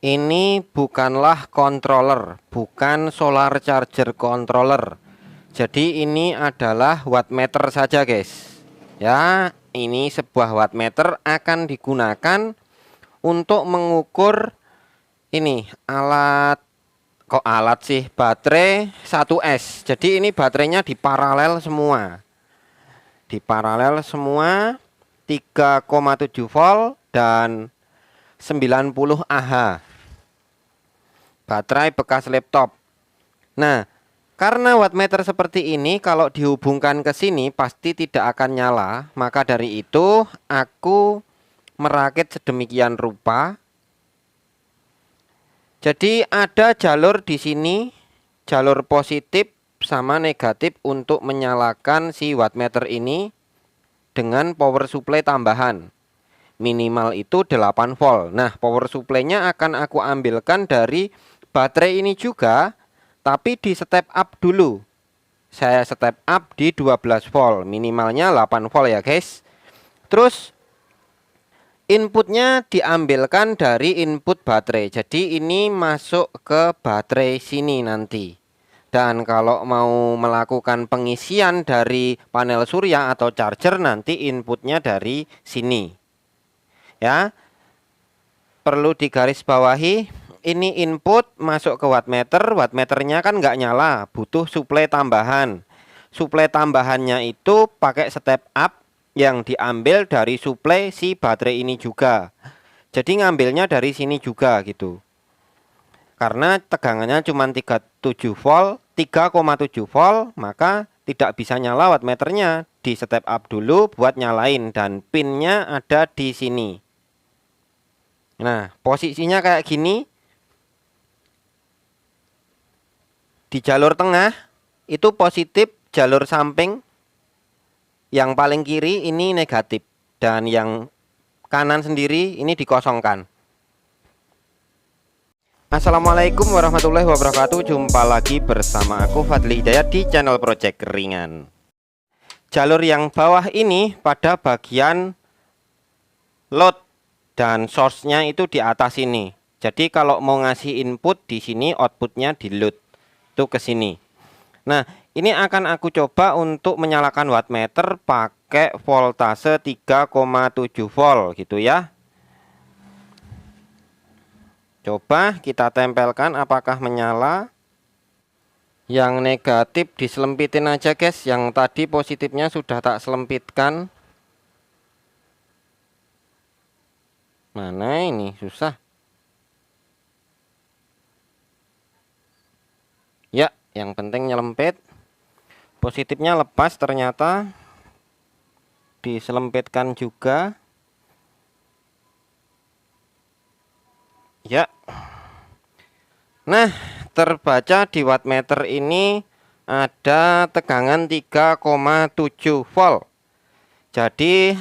Ini bukanlah controller, bukan solar charger controller. Jadi ini adalah wattmeter saja guys. Ya, ini sebuah wattmeter akan digunakan untuk mengukur ini alat sih, baterai 1S. Jadi ini baterainya di paralel semua. Di paralel semua 3,7 volt dan 90 Ah. Baterai bekas laptop. Nah, karena wattmeter seperti ini kalau dihubungkan ke sini pasti tidak akan nyala. Maka dari itu aku merakit sedemikian rupa. Jadi ada jalur di sini, jalur positif sama negatif untuk menyalakan si wattmeter ini dengan power supply tambahan. Minimal itu 8 volt. Nah, power supply-nya akan aku ambilkan dari baterai ini juga, tapi di step up dulu. Saya step up di 12 volt, minimalnya 8 volt ya guys. Terus inputnya diambilkan dari input baterai. Jadi ini masuk ke baterai sini nanti. Dan kalau mau melakukan pengisian dari panel surya atau charger, nanti inputnya dari sini. Ya, perlu digarisbawahi. Ini input masuk ke wattmeter, wattmeternya kan nggak nyala, butuh suplai tambahan. Suplai tambahannya itu pakai step up yang diambil dari suplai si baterai ini juga. Jadi ngambilnya dari sini juga gitu. Karena tegangannya cuma 37 volt, 3,7 volt, maka tidak bisa nyala wattmeternya. Di step up dulu buat nyalain dan pinnya ada di sini. Nah, posisinya kayak gini. Di jalur tengah itu positif, jalur samping yang paling kiri ini negatif, dan yang kanan sendiri ini dikosongkan. Assalamualaikum warahmatullahi wabarakatuh. Jumpa lagi bersama aku Fadli Hidayat di channel Project Ringan. Jalur yang bawah ini pada bagian load dan source-nya itu di atas ini. Jadi kalau mau ngasih input di sini, outputnya di load itu ke sini. Nah, ini akan aku coba untuk menyalakan wattmeter pakai voltase 3,7 volt gitu ya. Coba kita tempelkan apakah menyala. Yang negatif diselempitin aja guys, yang tadi positifnya sudah tak selempitkan. Mana ini susah. Ya, yang penting nyelempit. Positifnya lepas ternyata. Diselempitkan juga. Ya. Nah, terbaca di wattmeter ini ada tegangan 3,7 volt. Jadi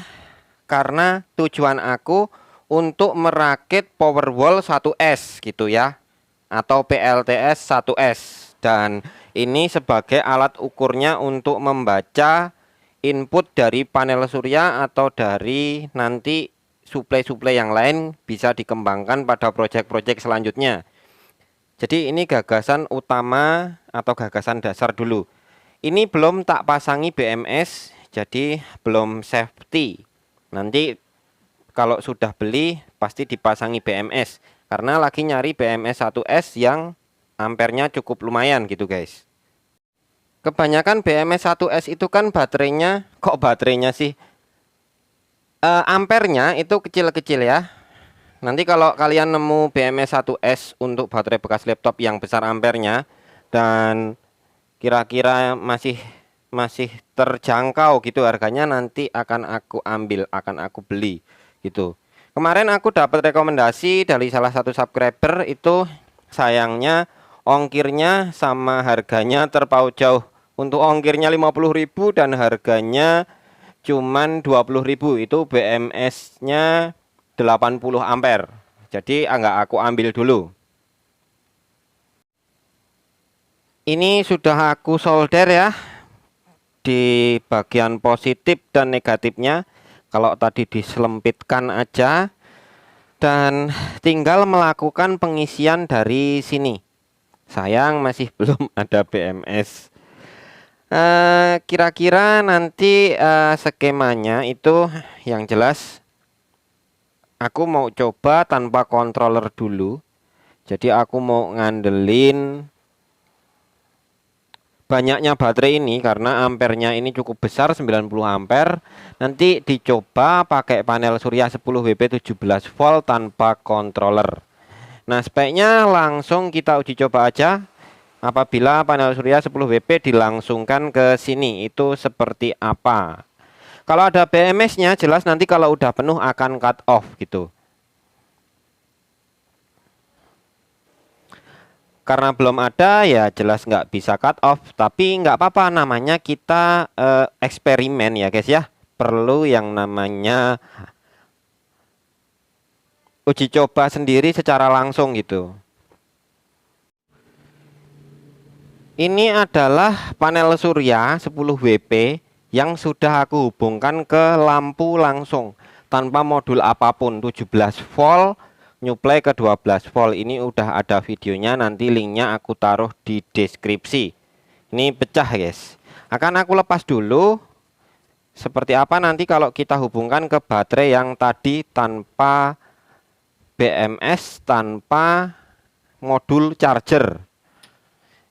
karena tujuan aku untuk merakit Powerwall 1S gitu ya, atau PLTS 1S. Dan ini sebagai alat ukurnya untuk membaca input dari panel surya atau dari nanti suplai-suplai yang lain, bisa dikembangkan pada proyek-proyek selanjutnya. Jadi ini gagasan utama atau gagasan dasar dulu. Ini belum tak pasangi BMS, jadi belum safety. Nanti kalau sudah beli pasti dipasangi BMS, karena lagi nyari BMS 1S yang ampernya cukup lumayan gitu guys. Kebanyakan BMS 1S itu kan baterainya, ampernya itu kecil-kecil ya. Nanti kalau kalian nemu BMS 1S untuk baterai bekas laptop yang besar ampernya dan kira-kira masih terjangkau gitu harganya, nanti akan aku ambil, akan aku beli gitu. Kemarin aku dapat rekomendasi dari salah satu subscriber, itu sayangnya ongkirnya sama harganya terpaut jauh. Untuk ongkirnya 50.000 dan harganya cuman 20.000. Itu BMS-nya 80 ampere. Jadi enggak aku ambil dulu. Ini sudah aku solder ya di bagian positif dan negatifnya. Kalau tadi diselempitkan aja, dan tinggal melakukan pengisian dari sini. Sayang masih belum ada BMS. Kira-kira nanti skemanya itu yang jelas aku mau coba tanpa controller dulu. Jadi aku mau ngandelin banyaknya baterai ini karena ampernya ini cukup besar 90 ampere. Nanti dicoba pakai panel surya 10 WP 17 volt tanpa controller. Nah, speknya langsung kita uji coba aja. Apabila panel surya 10 WP dilangsungkan ke sini itu seperti apa. Kalau ada BMS-nya jelas nanti kalau udah penuh akan cut off gitu. Karena belum ada ya jelas nggak bisa cut off, tapi nggak apa-apa, namanya kita eksperimen ya guys ya. Perlu yang namanya uji coba sendiri secara langsung gitu. Ini adalah panel surya 10 WP yang sudah aku hubungkan ke lampu langsung tanpa modul apapun, 17 volt nyuplai ke 12 volt. Ini udah ada videonya, nanti linknya aku taruh di deskripsi. Ini pecah guys. Akan aku lepas dulu seperti apa nanti kalau kita hubungkan ke baterai yang tadi tanpa BMS, tanpa modul charger.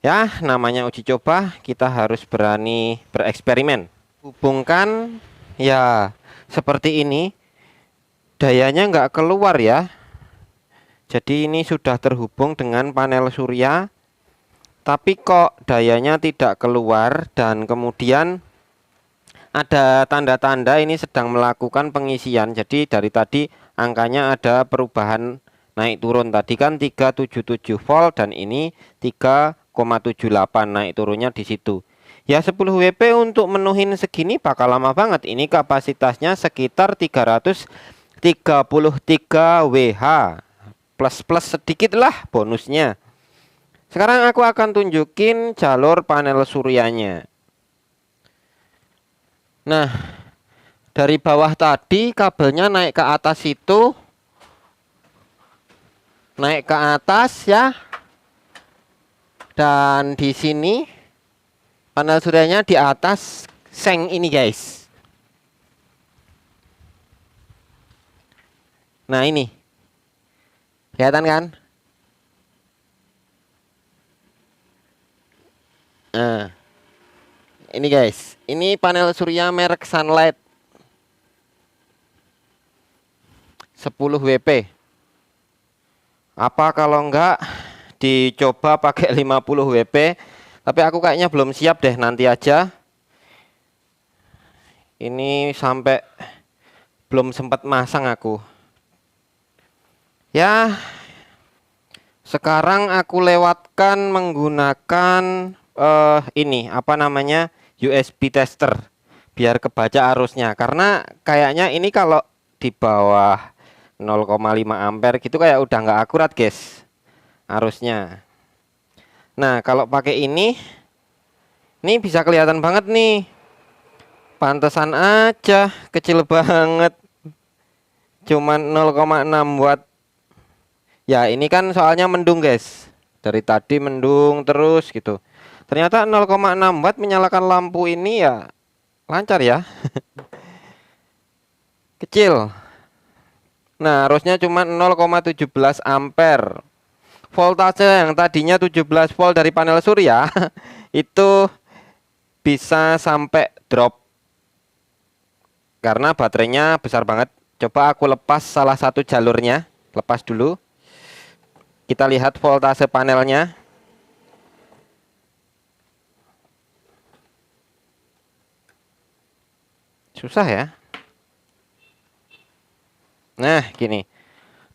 Ya, namanya uji coba, kita harus berani bereksperimen. Hubungkan ya seperti ini, dayanya nggak keluar ya. Jadi ini sudah terhubung dengan panel surya, tapi kok dayanya tidak keluar dan kemudian ada tanda-tanda ini sedang melakukan pengisian. Jadi dari tadi angkanya ada perubahan naik turun. Tadi kan 377 volt dan ini 3,78 naik turunnya di situ. Ya 10 WP untuk menuhin segini bakal lama banget. Ini kapasitasnya sekitar 333 WH. Plus sedikit lah bonusnya. Sekarang aku akan tunjukin jalur panel suryanya. Nah, dari bawah tadi kabelnya naik ke atas itu, naik ke atas ya. Dan di sini panel suryanya di atas seng ini guys. Nah ini kelihatan kan? Nah, ini guys, ini panel surya merek Sunlight 10 WP. Apa kalau enggak dicoba pakai 50 WP? Tapi aku kayaknya belum siap deh, nanti aja. Ini sampai belum sempat masang aku. Ya, sekarang aku lewatkan menggunakan ini apa namanya USB tester biar kebaca arusnya, karena kayaknya ini kalau di bawah 0,5 ampere gitu kayak udah nggak akurat guys arusnya. Nah kalau pakai ini bisa kelihatan banget nih, pantesan aja kecil banget, cuman 0,6 watt. Ya ini kan soalnya mendung guys, dari tadi mendung terus gitu. Ternyata 0,6 watt menyalakan lampu ini ya lancar ya. Kecil. Nah harusnya cuma 0,17 ampere. Voltase yang tadinya 17 volt dari panel surya itu bisa sampai drop karena baterainya besar banget. Coba aku lepas salah satu jalurnya, lepas dulu. Kita lihat voltase panelnya. Susah ya. Nah, gini.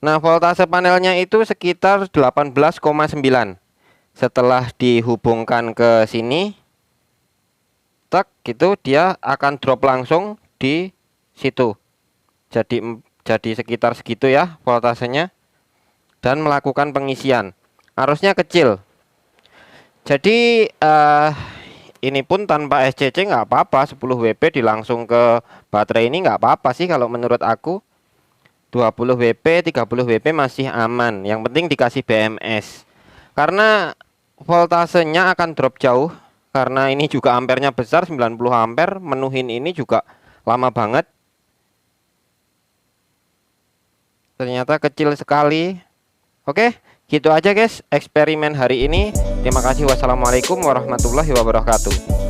Nah, voltase panelnya itu sekitar 18,9. Setelah dihubungkan ke sini, tak gitu dia akan drop langsung di situ. Jadi sekitar segitu ya voltasenya. Dan melakukan pengisian. Arusnya kecil. Jadi ini pun tanpa SCC nggak apa-apa, 10 WP dilangsung ke baterai ini nggak apa-apa sih kalau menurut aku. 20 WP, 30 WP masih aman. Yang penting dikasih BMS. Karena voltasenya akan drop jauh. Karena ini juga ampernya besar, 90 ampere. Menuhin ini juga lama banget. Ternyata kecil sekali. Oke, gitu aja guys eksperimen hari ini. Terima kasih. Wassalamualaikum warahmatullahi wabarakatuh.